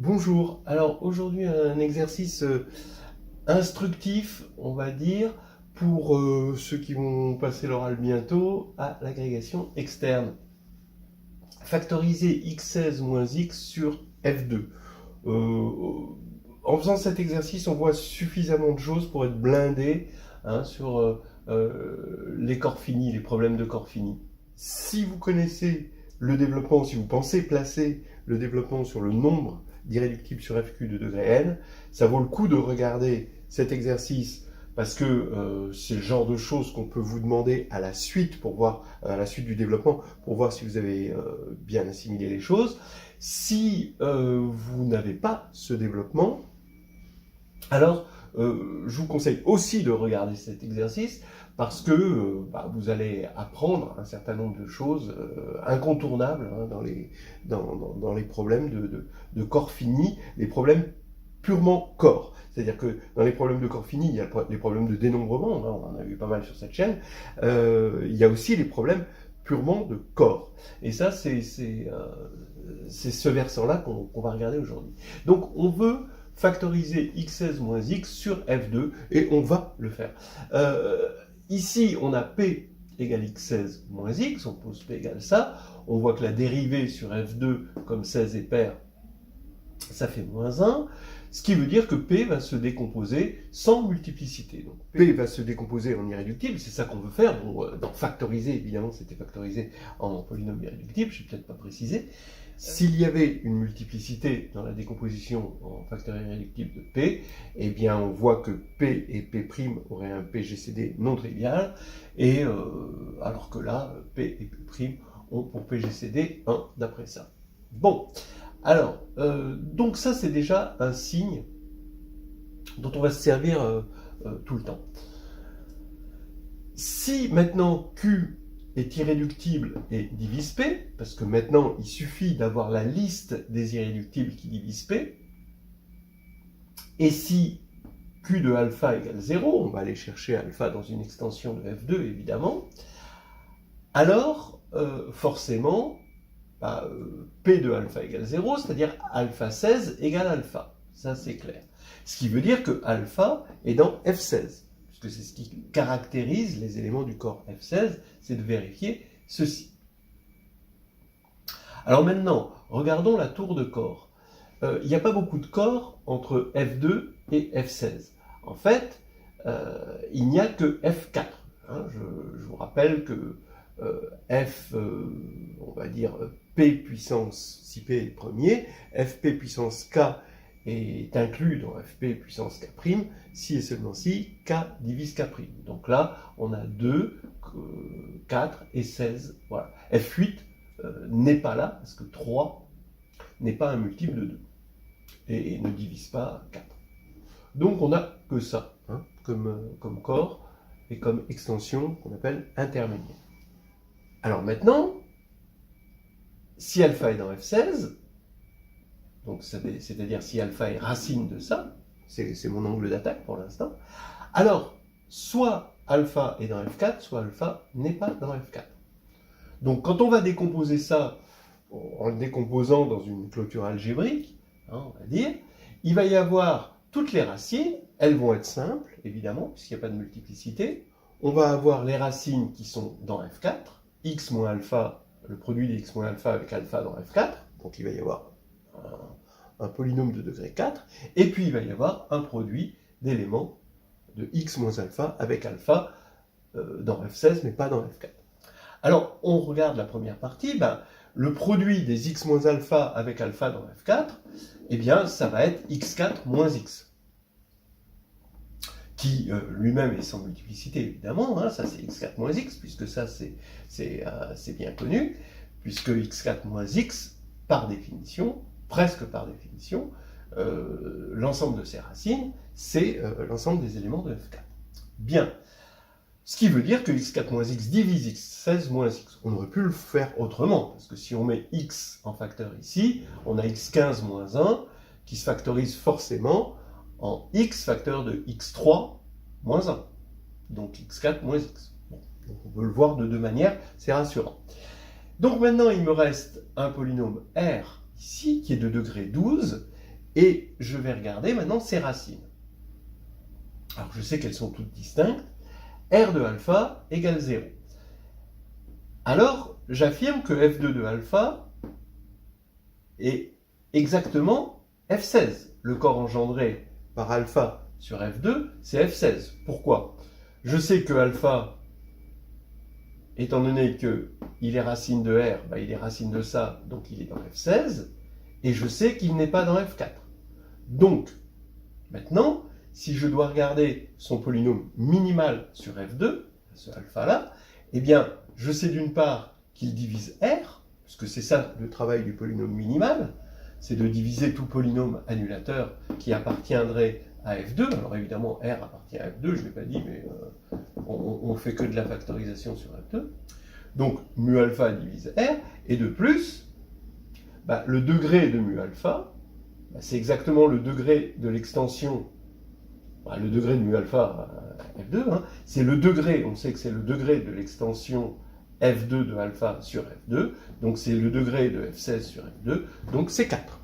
Bonjour, alors aujourd'hui un exercice instructif, on va dire, pour ceux qui vont passer l'oral bientôt, à l'agrégation externe. Factoriser x16 moins x sur f2. En faisant cet exercice, on voit suffisamment de choses pour être blindé sur les corps finis, les problèmes de corps finis. Si vous connaissez le développement, si vous pensez placer le développement sur le nombre d'irréductibles sur FQ de degré n, ça vaut le coup de regarder cet exercice parce que c'est le genre de choses qu'on peut vous demander à la suite pour voir, à la suite du développement, pour voir si vous avez bien assimilé les choses. Si vous n'avez pas ce développement, alors je vous conseille aussi de regarder cet exercice parce que vous allez apprendre un certain nombre de choses incontournables dans les problèmes de corps fini, les problèmes purement corps. C'est-à-dire que dans les problèmes de corps fini, il y a les problèmes de dénombrement, on en a vu pas mal sur cette chaîne, il y a aussi les problèmes purement de corps. Et ça, c'est ce versant-là qu'on va regarder aujourd'hui. Donc on veut factoriser x16 moins x sur f2, et on va le faire. Ici, on a p égale x16 moins x, on pose p égale ça, on voit que la dérivée sur f2, comme 16 est pair, ça fait moins 1, ce qui veut dire que P va se décomposer sans multiplicité. Donc P va se décomposer en irréductible, c'est ça qu'on veut faire. Bon, dans factoriser, évidemment, c'était factorisé en polynôme irréductible, je ne vais peut-être pas préciser. S'il y avait une multiplicité dans la décomposition en facteur irréductible de P, eh bien on voit que P et P' auraient un PGCD non trivial, et alors que là, P et P' ont pour PGCD 1 d'après ça. Bon. Alors, donc ça c'est déjà un signe dont on va se servir tout le temps. Si maintenant Q est irréductible et divise P, parce que maintenant il suffit d'avoir la liste des irréductibles qui divisent P, et si Q de alpha égale 0, on va aller chercher alpha dans une extension de F2 évidemment, alors forcément, P de alpha égale 0, c'est-à-dire alpha 16 égale alpha. Ça, c'est clair. Ce qui veut dire que alpha est dans F16, puisque c'est ce qui caractérise les éléments du corps F16, c'est de vérifier ceci. Alors maintenant, regardons la tour de corps. Il n'y a pas beaucoup de corps entre F2 et F16. En fait, il n'y a que F4. Je vous rappelle que F, on va dire P puissance, si P est le premier, Fp puissance K est inclus dans Fp puissance K', si et seulement si K divise K'. Donc là, on a 2, 4 et 16. Voilà. F8 n'est pas là, parce que 3 n'est pas un multiple de 2, et ne divise pas 4. Donc on n'a que ça, comme corps, et comme extension qu'on appelle intermédiaire. Alors maintenant, si alpha est dans F16, donc c'est-à-dire si alpha est racine de ça, c'est mon angle d'attaque pour l'instant, alors soit alpha est dans F4, soit alpha n'est pas dans F4. Donc quand on va décomposer ça, en le décomposant dans une clôture algébrique, on va dire, il va y avoir toutes les racines, elles vont être simples, évidemment, puisqu'il n'y a pas de multiplicité. On va avoir les racines qui sont dans F4, x moins alpha, le produit de x moins alpha avec alpha dans F4, donc il va y avoir un polynôme de degré 4, et puis il va y avoir un produit d'éléments de x moins alpha avec alpha dans F16, mais pas dans F4. Alors, on regarde la première partie, le produit des x moins alpha avec alpha dans F4, eh bien, ça va être x4 moins x. Qui lui-même est sans multiplicité, évidemment, ça c'est x4 moins x, puisque ça c'est bien connu, puisque x4 moins x, par définition, presque par définition, l'ensemble de ces racines, c'est l'ensemble des éléments de F4. Bien. Ce qui veut dire que x4 moins x divise x16 moins x. On aurait pu le faire autrement, parce que si on met x en facteur ici, on a x15 moins 1, qui se factorise forcément en x facteur de x3 moins 1. Donc x4 moins x. Bon, donc on peut le voir de deux manières, c'est rassurant. Donc maintenant, il me reste un polynôme R ici, qui est de degré 12, Et je vais regarder maintenant ces racines. Alors je sais qu'elles sont toutes distinctes. R de alpha égale 0. Alors j'affirme que f2 de alpha est exactement f16. Le corps engendré par alpha sur f2, c'est f16. Pourquoi? Je sais que alpha, étant donné qu'il est racine de R, il est racine de ça, donc il est dans f16, et je sais qu'il n'est pas dans f4. Donc, maintenant, si je dois regarder son polynôme minimal sur f2, ce alpha-là, eh bien, je sais d'une part qu'il divise R, puisque c'est ça le travail du polynôme minimal, c'est de diviser tout polynôme annulateur qui appartiendrait à f2. Alors évidemment, R appartient à f2, je ne l'ai pas dit, mais on ne fait que de la factorisation sur f2. Donc, mu alpha divise R, et de plus, le degré de mu alpha, c'est exactement le degré de l'extension, le degré de mu alpha f2, c'est le degré, on sait que c'est le degré de l'extension f2 de alpha sur f2, donc c'est le degré de f16 sur f2, donc c'est 4.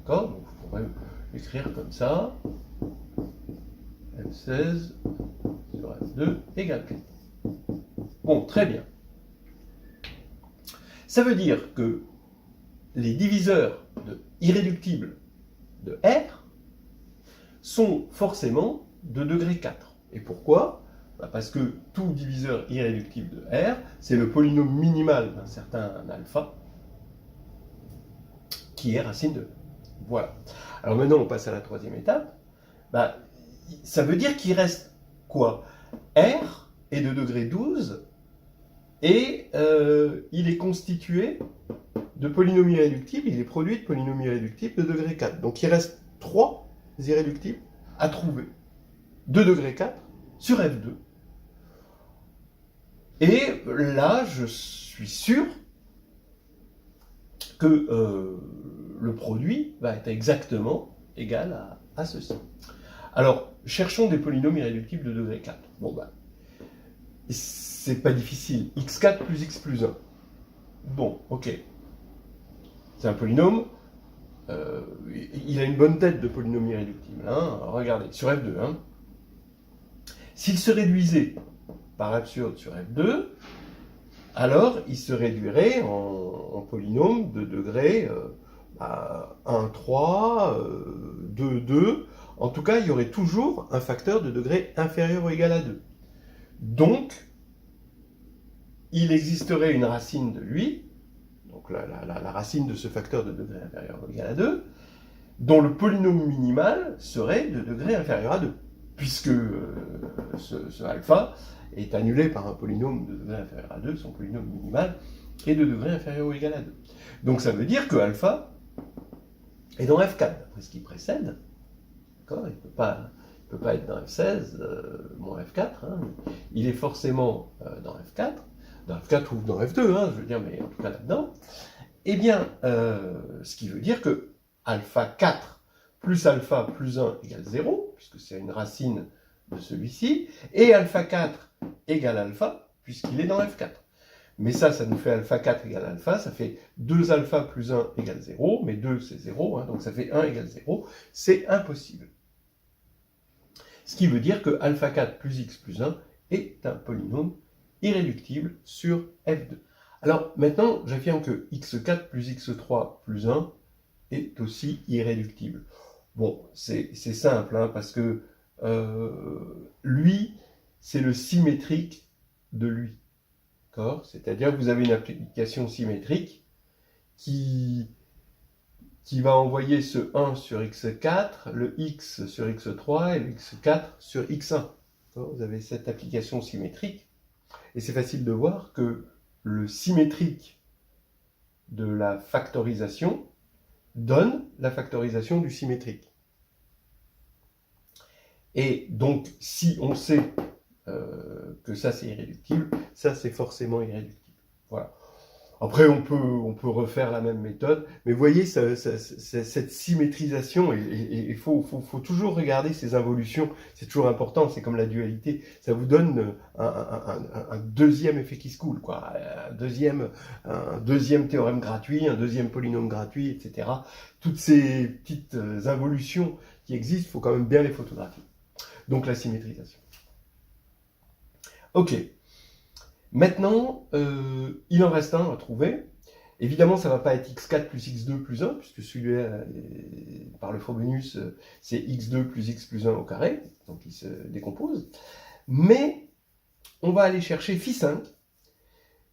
D'accord? Donc je pourrais écrire comme ça, f16 sur f2 égale 4. Bon, très bien. Ça veut dire que les diviseurs irréductibles de R sont forcément de degré 4. Et pourquoi? Parce que tout diviseur irréductible de R, c'est le polynôme minimal d'un certain alpha qui est racine de R. Voilà. Alors maintenant, on passe à la troisième étape. Ça veut dire qu'il reste quoi? R est de degré 12 et il est constitué de polynômes irréductibles, il est produit de polynômes irréductibles de degré 4. Donc il reste 3 irréductibles à trouver de degré 4 sur F2. Et là, je suis sûr que le produit va être exactement égal à ceci. Alors, cherchons des polynômes irréductibles de degré 4. Bon, c'est pas difficile. x4 plus x plus 1. Bon, ok. C'est un polynôme. Il a une bonne tête de polynôme irréductible. Regardez, sur F2. S'il se réduisait par l'absurde sur F2, alors il se réduirait en polynôme de degré 1, 3, 2, 2. En tout cas, il y aurait toujours un facteur de degré inférieur ou égal à 2. Donc, il existerait une racine de lui, donc la racine de ce facteur de degré inférieur ou égal à 2, dont le polynôme minimal serait de degré inférieur à 2, puisque ce alpha est annulé par un polynôme de degré inférieur à 2, son polynôme minimal est de degré inférieur ou égal à 2. Donc ça veut dire que alpha est dans F4, d'après ce qui précède. D'accord? Il ne peut pas être dans F16, moins F4, il est forcément dans F4, ou dans F2, je veux dire, mais en tout cas là-dedans. Eh bien, ce qui veut dire que alpha 4 plus alpha plus 1 égale 0, puisque c'est une racine de celui-ci, et alpha 4 égale alpha, puisqu'il est dans F4. Mais ça nous fait alpha 4 égale alpha, ça fait 2 alpha plus 1 égale 0, mais 2 c'est 0, donc ça fait 1 égale 0, c'est impossible. Ce qui veut dire que alpha 4 plus x plus 1 est un polynôme irréductible sur F2. Alors maintenant, j'affirme que x4 plus x3 plus 1 est aussi irréductible. Bon, c'est simple, parce que lui, c'est le symétrique de lui. D'accord? C'est-à-dire que vous avez une application symétrique qui va envoyer ce 1 sur x4, le x sur x3 et le x4 sur x1. Vous avez cette application symétrique. Et c'est facile de voir que le symétrique de la factorisation donne la factorisation du symétrique. Et donc, si on sait que ça c'est irréductible, ça c'est forcément irréductible. Voilà. Après, on peut refaire la même méthode, mais vous voyez, cette symétrisation, et il faut toujours regarder ces involutions, c'est toujours important, c'est comme la dualité, ça vous donne un deuxième effet qui se coule, quoi, un deuxième théorème gratuit, un deuxième polynôme gratuit, etc. Toutes ces petites involutions qui existent, il faut quand même bien les photographier. Donc la symétrisation. Ok. Maintenant, il en reste un à trouver. Évidemment, ça ne va pas être x4 plus x2 plus 1, puisque celui-là, par le Frobenius, c'est x2 plus x plus 1 au carré, donc il se décompose. Mais on va aller chercher phi5,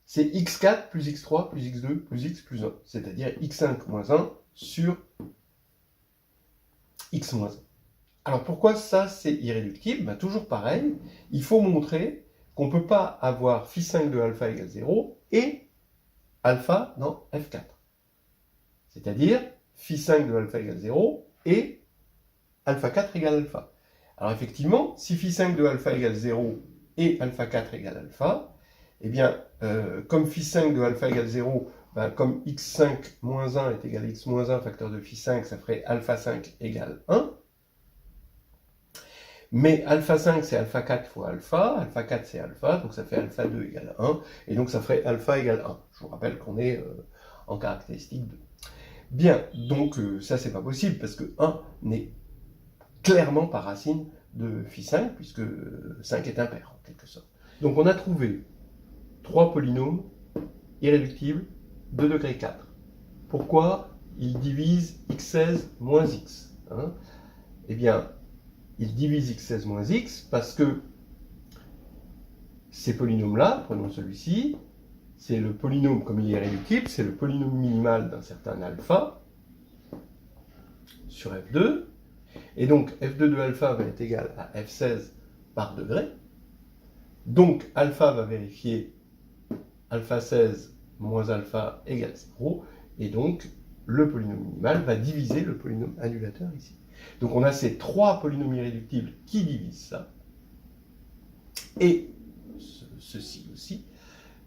c'est x4 plus x3 plus x2 plus x plus 1, c'est-à-dire x5 moins 1 sur x moins 1. Alors pourquoi ça, c'est irréductible? Ben, toujours pareil, il faut montrer qu'on ne peut pas avoir phi5 de alpha égale 0 et alpha dans F4. C'est-à-dire phi5 de alpha égale 0 et alpha 4 égale alpha. Alors effectivement, si phi5 de alpha égale 0 et alpha 4 égale alpha, eh bien, comme phi5 de alpha égale 0, ben, comme x5 moins 1 est égal à x moins 1 facteur de phi5, ça ferait alpha 5 égale 1. Mais alpha 5 c'est alpha 4 fois alpha 4 c'est alpha, donc ça fait alpha 2 égale 1, et donc ça ferait alpha égale 1. Je vous rappelle qu'on est en caractéristique 2. Bien, donc ça c'est pas possible, parce que 1 n'est clairement pas racine de phi 5, puisque 5 est impair, en quelque sorte. Donc on a trouvé 3 polynômes irréductibles de degré 4. Pourquoi ils divisent x16 moins x, hein? Eh bien, il divise x16 moins x parce que ces polynômes-là, prenons celui-ci, c'est le polynôme, comme il est irréductible, c'est le polynôme minimal d'un certain alpha sur f2, et donc f2 de alpha va être égal à f16 par degré, donc alpha va vérifier alpha 16 moins alpha égale 0, et donc le polynôme minimal va diviser le polynôme annulateur ici. Donc on a ces 3 polynômes irréductibles qui divisent ça, et ceci aussi.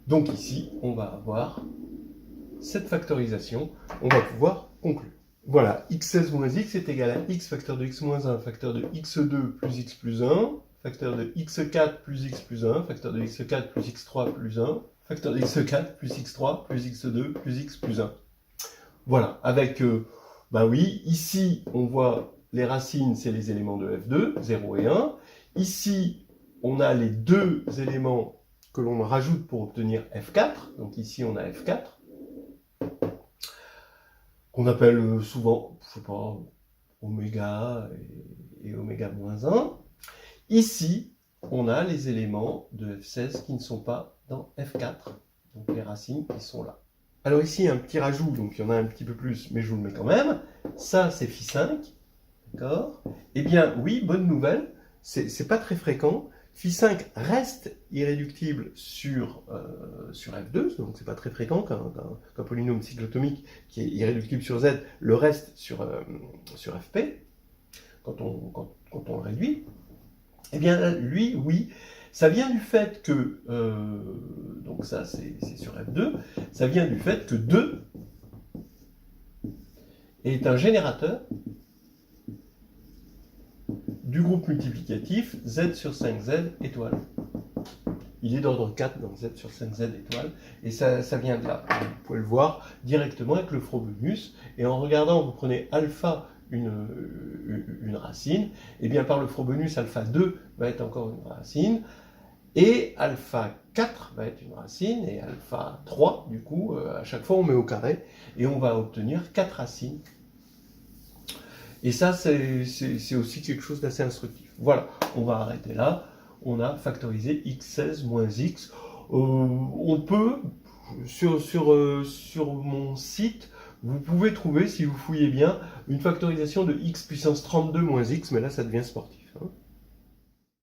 Donc ici, on va avoir cette factorisation, on va pouvoir conclure. Voilà, x16 moins x est égal à x facteur de x moins 1, facteur de x2 plus x plus 1, facteur de x4 plus x plus 1, facteur de x4 plus x3 plus 1, facteur de x4 plus x3 plus x2 plus x plus 1. Voilà, avec, ben oui, ici, on voit les racines, c'est les éléments de F2, 0 et 1. Ici, on a les deux éléments que l'on rajoute pour obtenir F4. Donc ici, on a F4, qu'on appelle souvent, je sais pas, oméga et oméga moins 1. Ici, on a les éléments de F16 qui ne sont pas dans F4, donc les racines qui sont là. Alors ici, un petit rajout, donc il y en a un petit peu plus, mais je vous le mets quand même. Ça, c'est phi5. D'accord? Eh bien, oui, bonne nouvelle, c'est pas très fréquent. Phi5 reste irréductible sur F2, donc c'est pas très fréquent qu'un polynôme cyclotomique qui est irréductible sur Z le reste sur Fp, quand on le réduit. Eh bien, lui, oui, ça vient du fait que, donc ça c'est sur F2, ça vient du fait que 2 est un générateur du groupe multiplicatif Z sur 5Z étoile. Il est d'ordre 4 dans Z sur 5Z étoile, et ça vient de là. Vous pouvez le voir directement avec le Frobenius, et en regardant, vous prenez alpha, une racine, et bien par le Frobenius, alpha 2 va être encore une racine, et alpha 4 va être une racine, et alpha 3, du coup, à chaque fois on met au carré, et on va obtenir 4 racines. Et ça, c'est aussi quelque chose d'assez instructif. Voilà, on va arrêter là. On a factorisé x16 moins x. On peut, sur mon site, vous pouvez trouver, si vous fouillez bien, une factorisation de x puissance 32 moins x, mais là, ça devient sportif, hein.